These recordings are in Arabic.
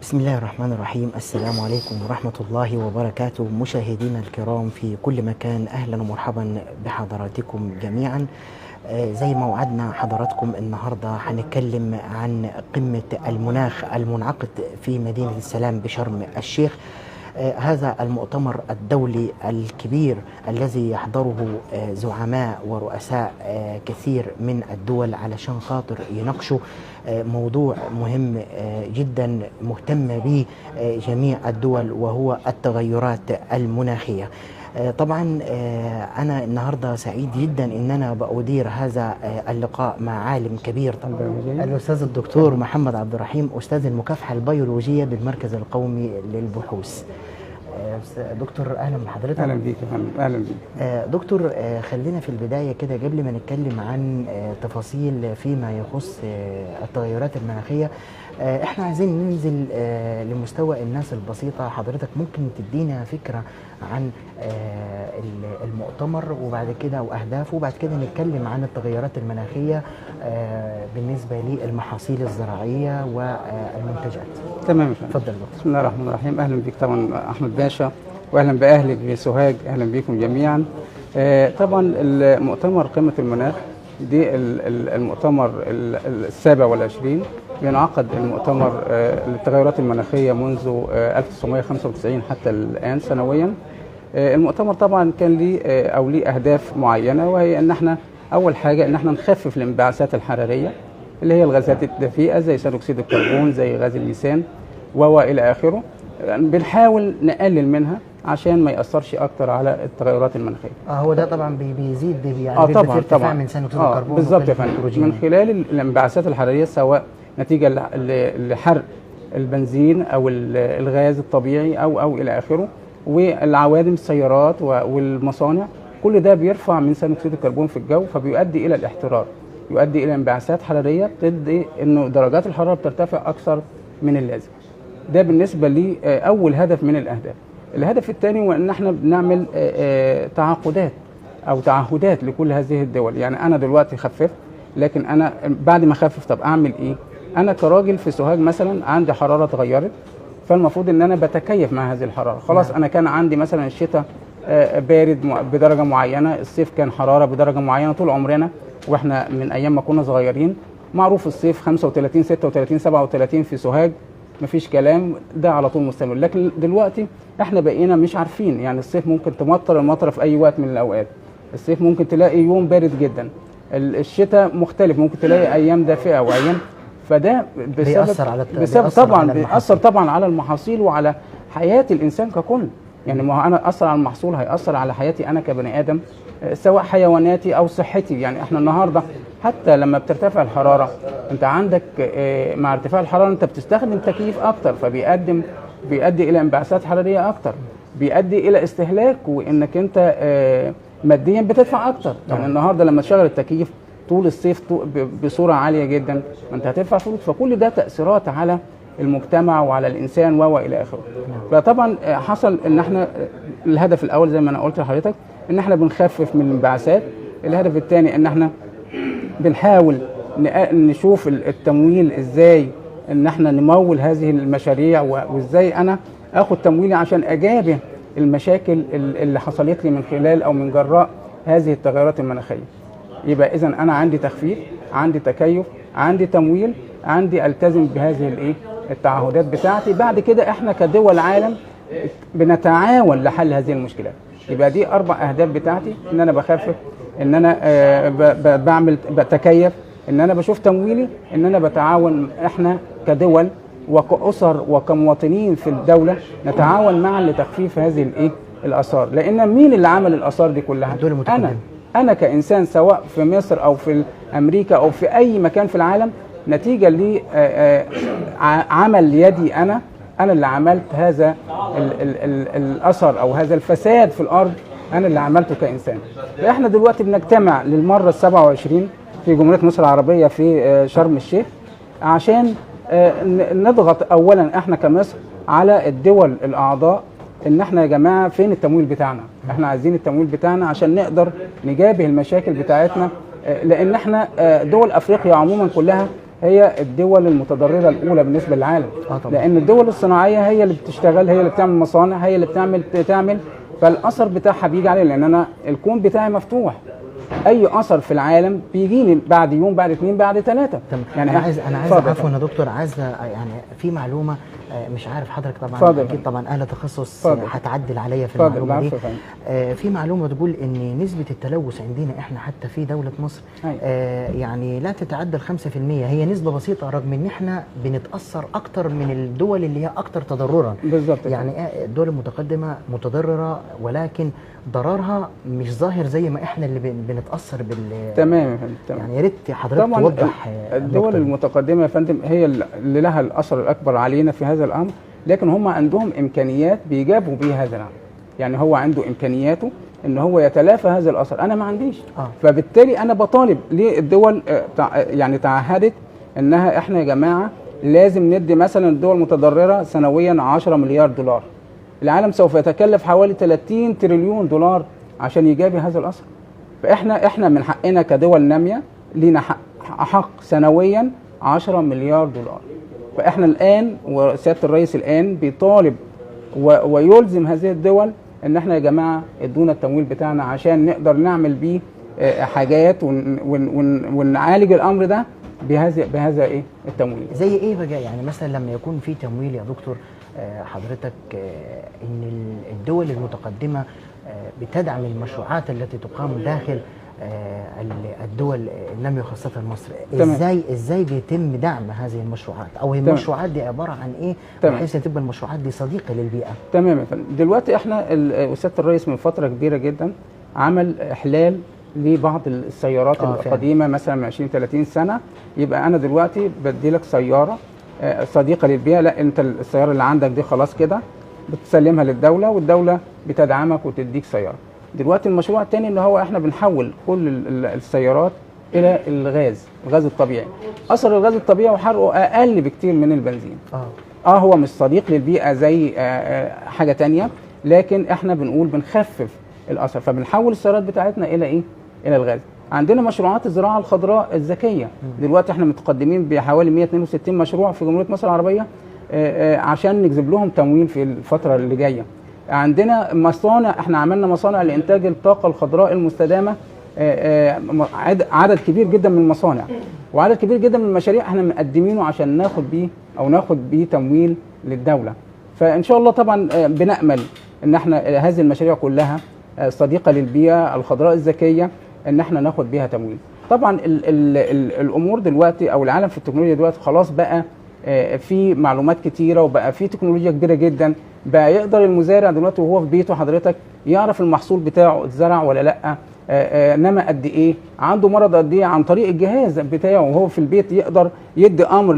بسم الله الرحمن الرحيم. السلام عليكم ورحمة الله وبركاته. مشاهدينا الكرام في كل مكان، أهلا ومرحبا بحضراتكم جميعا. زي ما وعدنا حضراتكم النهاردة هنتكلم عن قمة المناخ المنعقد في مدينة السلام بشرم الشيخ. هذا المؤتمر الدولي الكبير الذي يحضره زعماء ورؤساء كثير من الدول علشان خاطر يناقشوا موضوع مهم جدا مهتم به جميع الدول، وهو التغيرات المناخية. طبعا أنا النهاردة سعيد جدا أن أنا بأدير هذا اللقاء مع عالم كبير طبعا، الأستاذ الدكتور محمد عبد الرحيم، أستاذ المكافحة البيولوجية بالمركز القومي للبحوث. دكتور أهلا بحضرتك. أهلا بيك يا فندم. أهلا بيك دكتور، خلينا في البداية كده قبل ما نتكلم عن تفاصيل فيما يخص التغيرات المناخية، احنا عايزين ننزل لمستوى الناس البسيطة. حضرتك ممكن تدينا فكرة عن المؤتمر وبعد كده وأهدافه، وبعد كده نتكلم عن التغيرات المناخية بالنسبة للمحاصيل الزراعية والمنتجات. تمام يا فندم. اتفضل دكتور. بسم الله الرحمن الرحيم. أهلا بيك طبعا أحمد باشا، وأهلا بأهلك بسوهاج. أهلا بيكم جميعا. طبعا المؤتمر قمة المناخ دي المؤتمر السابع والعشرين. بينعقد المؤتمر للتغيرات المناخية منذ 1995 حتى الآن سنويا. المؤتمر طبعا كان ليه أهداف معينة، وهي أن احنا أول حاجة أن احنا نخفف الانبعاثات الحرارية اللي هي الغازات الدفيئة زي ثاني أكسيد الكربون، زي غاز الميثان وإلى آخره. بنحاول نقلل منها عشان ما يأثرش أكتر على التغيرات المناخية. هو ده طبعا بيزيد يعني طبعا ارتفاع من ثاني أكسيد الكربون. بالظبط يا فندم، من خلال الانبعاثات الحرارية، سواء نتيجة لحرق البنزين أو الغاز الطبيعي أو إلى آخره، والعوادم السيارات والمصانع. كل ده بيرفع من ثاني أكسيد الكربون في الجو، فبيؤدي إلى الاحترار، يؤدي إلى انبعاثات حرارية بتدي إنه درجات الحرارة بترتفع أكثر من اللازم. ده بالنسبة لي أول هدف من الأهداف. الهدف الثاني هو إن احنا بنعمل تعاقدات أو تعهدات لكل هذه الدول. يعني أنا دلوقتي خففت، لكن أنا بعد ما أخفف طب أعمل إيه؟ أنا كراجل في سوهاج مثلا عندي حرارة اتغيرت، فالمفروض إن أنا بتكيف مع هذه الحرارة. خلاص أنا كان عندي مثلا الشتاء بارد بدرجة معينة، الصيف كان حرارة بدرجة معينة طول عمرنا، واحنا من أيام ما كنا صغيرين معروف الصيف 35 36 37 في سوهاج، مفيش كلام، ده على طول مستمر. لكن دلوقتي احنا بقينا مش عارفين، يعني الصيف ممكن تمطر المطره في اي وقت من الاوقات، الصيف ممكن تلاقي يوم بارد جدا، الشتاء مختلف، ممكن تلاقي ايام دافئه وايام. فده بسبب طبعا بيأثر طبعا على المحاصيل وعلى حياه الانسان ككل. يعني ما انا اثر على المحصول هيأثر على حياتي انا كبني ادم، سواء حيواناتي او صحتي. يعني احنا النهارده حتى لما بترتفع الحراره، انت عندك مع ارتفاع الحراره انت بتستخدم تكييف اكتر، بيؤدي الى انبعاثات حراريه اكتر، بيؤدي الى استهلاك، وانك انت ماديا بتدفع اكتر. يعني النهارده لما تشغل التكييف طول الصيف بصوره عاليه جدا، ما انت هتدفع فلوس. فكل ده تاثيرات على المجتمع وعلى الانسان والى اخره. فطبعا حصل ان احنا الهدف الاول زي ما انا قلت لحضرتك ان احنا بنخفف من الانبعاثات. الهدف الثاني ان احنا بنحاول نشوف التمويل ازاي ان احنا نمول هذه المشاريع، وازاي انا اخد تمويلي عشان اجابه المشاكل اللي حصلت لي من خلال او من جراء هذه التغيرات المناخيه. يبقى اذا انا عندي تخفيف، عندي تكيف، عندي تمويل، عندي التزم بهذه التعهدات بتاعتي. بعد كده احنا كدول عالم بنتعاون لحل هذه المشكلات. يبقى دي 4 أهداف بتاعتي، ان انا بخفف، ان انا بتكيف، ان انا بشوف تمويلي، ان انا بتعاون احنا كدول وكأسر وكمواطنين في الدولة، نتعاون معا لتخفيف هذه الآثار. لان مين اللي عمل الآثار دي كلها؟ انا كإنسان، سواء في مصر او في امريكا او في اي مكان في العالم، نتيجة لعمل يدي انا اللي عملت هذا الأثر او هذا الفساد في الارض، انا اللي عملته كإنسان. فاحنا دلوقتي بنجتمع للمرة 27 في جمهورية مصر العربية في شرم الشيخ، عشان نضغط اولا احنا كمصر على الدول الاعضاء ان احنا يا جماعه فين التمويل بتاعنا؟ احنا عايزين التمويل بتاعنا عشان نقدر نجابه المشاكل بتاعتنا. لان احنا دول افريقيا عموما كلها هي الدول المتضرره الاولى بالنسبه للعالم. طبعا. لان الدول الصناعيه هي اللي بتشتغل، هي اللي بتعمل مصانع، هي اللي بتعمل فالاثر بتاعها بيجي عليه، لان انا الكون بتاعي مفتوح. اي اثر في العالم بيجي لي بعد يوم، بعد اثنين، بعد ثلاثه. يعني انا عايز عفوا يا دكتور، عايز يعني في معلومه مش عارف حضرتك طبعا اكيد طبعا اهل تخصص هتعدل عليا في المعلومه دي. في معلومه تقول ان نسبه التلوث عندنا احنا حتى في دوله مصر يعني لا تتعدى ال 5%. هي نسبه بسيطه رغم ان احنا بنتاثر اكتر من الدول اللي هي اكتر تضررا. بالظبط. يعني الدول المتقدمه متضرره ولكن ضررها مش ظاهر زي ما احنا اللي بنتاثر تمام. يعني يا ريت حضرتك توضح. الدول المتقدمه يا فندم هي اللي لها الاثر الاكبر علينا في هذا الامر، لكن هم عندهم امكانيات بيجابوا بيها هذا الامر. يعني هو عنده امكانياته ان هو يتلافى هذا الاثر، انا ما عنديش. فبالتالي انا بطالب للدول يعني تعهدت انها احنا يا جماعه لازم ندي مثلا الدول المتضرره سنويا 10 مليار دولار. العالم سوف يتكلف حوالي 30 تريليون دولار عشان يجابي هذا الاثر. فاحنا من حقنا كدول ناميه لينا حق سنويا 10 مليار دولار. فاحنا الان وسياده الرئيس الان بيطالب ويلزم هذه الدول ان احنا يا جماعه ادونا التمويل بتاعنا عشان نقدر نعمل بيه حاجات ونعالج الامر ده بهذا ايه التمويل. زي ايه بقى؟ يعني مثلا لما يكون في تمويل يا دكتور حضرتك ان الدول المتقدمه بتدعم المشروعات التي تقام داخل الدول الناميه خاصه مصر. ازاي بيتم دعم هذه المشروعات، او المشروعات دي عباره عن ايه بحيث تبقى المشروعات دي صديقه للبيئه؟ تمام يا فندم. دلوقتي احنا سياده الرئيس من فتره كبيره جدا عمل احلال لبعض السيارات القديمه مثلا من 20 30 سنه. يبقى انا دلوقتي بدي لك سياره صديقه للبيئه، لا انت السياره اللي عندك دي خلاص كده بتسلمها للدوله والدوله بتدعمك وتديك سياره. دلوقتي المشروع الثاني ان هو احنا بنحول كل السيارات الى الغاز الطبيعي. اثر الغاز الطبيعي وحرقه اقل بكتير من البنزين. هو مش صديق للبيئه زي حاجه ثانيه، لكن احنا بنقول بنخفف الاثر، فبنحول السيارات بتاعتنا الى ايه؟ الى الغاز. عندنا مشروعات الزراعه الخضراء الذكيه، دلوقتي احنا متقدمين بحوالي 162 مشروع في جمهوريه مصر العربيه عشان نجذب لهم تمويل في الفتره اللي جايه. عندنا مصانع، احنا عملنا مصانع لانتاج الطاقه الخضراء المستدامه، عدد كبير جدا من المصانع وعدد كبير جدا من المشاريع احنا مقدمينه عشان ناخد بيه تمويل للدوله. فان شاء الله طبعا بنامل ان احنا هذه المشاريع كلها صديقه للبيئه الخضراء الذكيه ان احنا ناخد بيها تمويل. طبعا الامور دلوقتي او العالم في التكنولوجيا دلوقتي خلاص بقى في معلومات كتيره وبقى في تكنولوجيا كبيره جدا. بقى يقدر المزارع دلوقتي وهو في بيته حضرتك يعرف المحصول بتاعه اتزرع ولا لا، نما قد ايه، عنده مرض قد ايه، عن طريق الجهاز بتاعه وهو في البيت يقدر يدي امر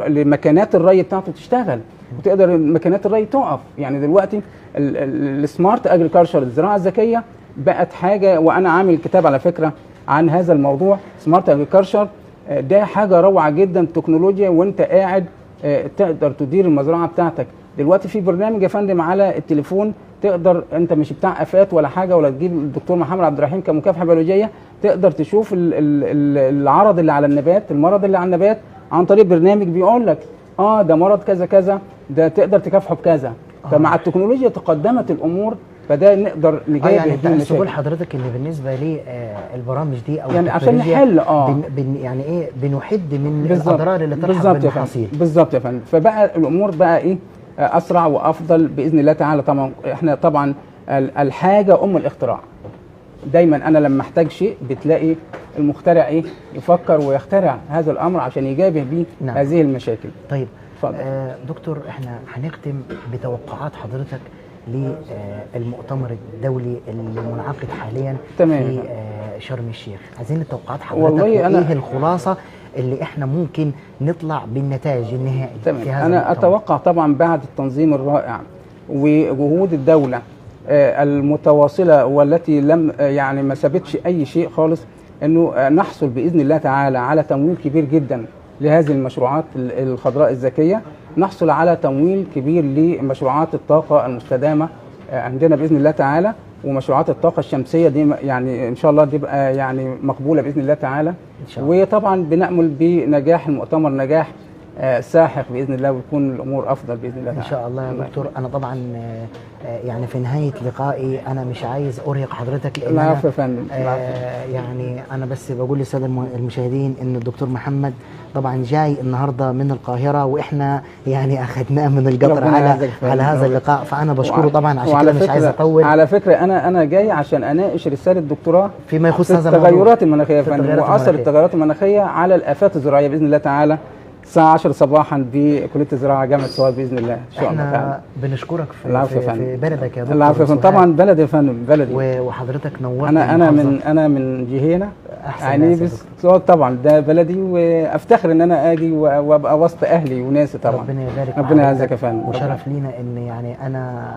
لمكانات الري بتاعته تشتغل وتقدر مكانات الري تقف. يعني دلوقتي السمارت اجريكلتشر الزراعه الذكيه بقت حاجه، وانا عامل كتاب على فكره عن هذا الموضوع. سمارت اجريكلتشر ده حاجه روعه جدا، تكنولوجيا وانت قاعد تقدر تدير المزرعه بتاعتك. دلوقتي في برنامج يا فندم على التليفون تقدر، انت مش بتاع افات ولا حاجه ولا تجيب الدكتور محمد عبد الرحيم كمكافحه بيولوجيه، تقدر تشوف العرض اللي على النبات، المرض اللي على النبات عن طريق برنامج بيقول لك ده مرض كذا كذا، ده تقدر تكافحه بكذا. فمع التكنولوجيا تقدمت الامور، فده نقدر نجاوب. يعني انت عايز تقول حضرتك ان بالنسبه لي البرامج دي او يعني عشان نحل يعني ايه بنحد من الاضرار اللي طرحها بالمحاصيل. بالظبط يا فندم. فبقى الامور بقى ايه اسرع وافضل باذن الله تعالى. طبعا احنا طبعا الحاجه ام الاختراع. دايما انا لما احتاج شيء بتلاقي المخترع ايه يفكر ويخترع هذا الامر عشان يجابه بيه هذه المشاكل. طيب دكتور، احنا هنختم بتوقعات حضرتك للمؤتمر الدولي المنعقد حاليا في شرم الشيخ. عايزين التوقعات حضرتك، وايه الخلاصه اللي احنا ممكن نطلع بالنتائج النهائي في هذا انا المؤتمر؟ اتوقع طبعا بعد التنظيم الرائع وجهود الدوله المتواصله والتي لم يعني ما سابتش اي شيء خالص، انه نحصل باذن الله تعالى على تمويل كبير جدا لهذه المشروعات الخضراء الذكيه، نحصل على تمويل كبير لمشروعات الطاقه المستدامه عندنا باذن الله تعالى. ومشروعات الطاقه الشمسيه دي يعني ان شاء الله تبقى يعني مقبوله باذن الله تعالى. ان شاء الله. وطبعا بنامل بنجاح المؤتمر نجاح ساحق باذن الله، ويكون الامور افضل باذن الله تعالى. ان شاء الله يا دكتور. انا طبعا يعني في نهايه لقائي انا مش عايز ارهق حضرتك، لان العفو يا فندم. يعني انا بس بقول للساده المشاهدين ان الدكتور محمد طبعا جاي النهارده من القاهره، واحنا يعني اخذناه من القطر على هذا اللقاء، فانا بشكره طبعا. عشان كده مش عايز اطول. على فكره انا جاي عشان اناقش رساله دكتوراه فيما يخص هذا التغيرات المناخيه يا فندم، واثر التغيرات المناخيه على الافات الزراعيه باذن الله تعالى، الساعة 10 صباحا بكلية الزراعة جامعة سوهاج بإذن الله إن شاء الله تعالى. احنا بنشكرك في بلدك يا دكتور. العفو يا فندم. طبعا بلدي يا فندم، بلدي. وحضرتك نورتنا. أنا من جهينة عنيبس سوهاج طبعا، ده بلدي، وافتخر ان انا اجي وابقى وسط اهلي وناسي طبعا. ربنا يبارك. ربنا يعزك يا فندم. وشرف لينا ان يعني انا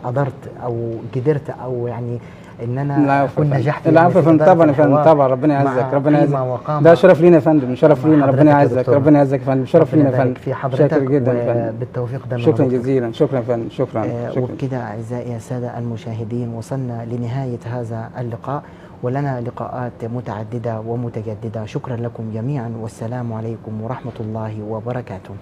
قدرت او قدرت او يعني ان انا اكون نجحت. العفو يا فندم. طبعا يا فندم، طبعا ربنا يعزك. ربنا يعزك. ده شرف لينا يا فندم، شرف لينا. ربنا يعزك. ربنا يعزك يا فندم. شرف لينا يا فندم. في حضرتك. شاكر جدا يا فندم. بالتوفيق دايما. شكرا جزيلا. شكرا يا فندم. شكرا. وبكده اعزائي الساده المشاهدين وصلنا لنهايه هذا اللقاء، ولنا لقاءات متعدده ومتجدده. شكرا لكم جميعا، والسلام عليكم ورحمه الله وبركاته.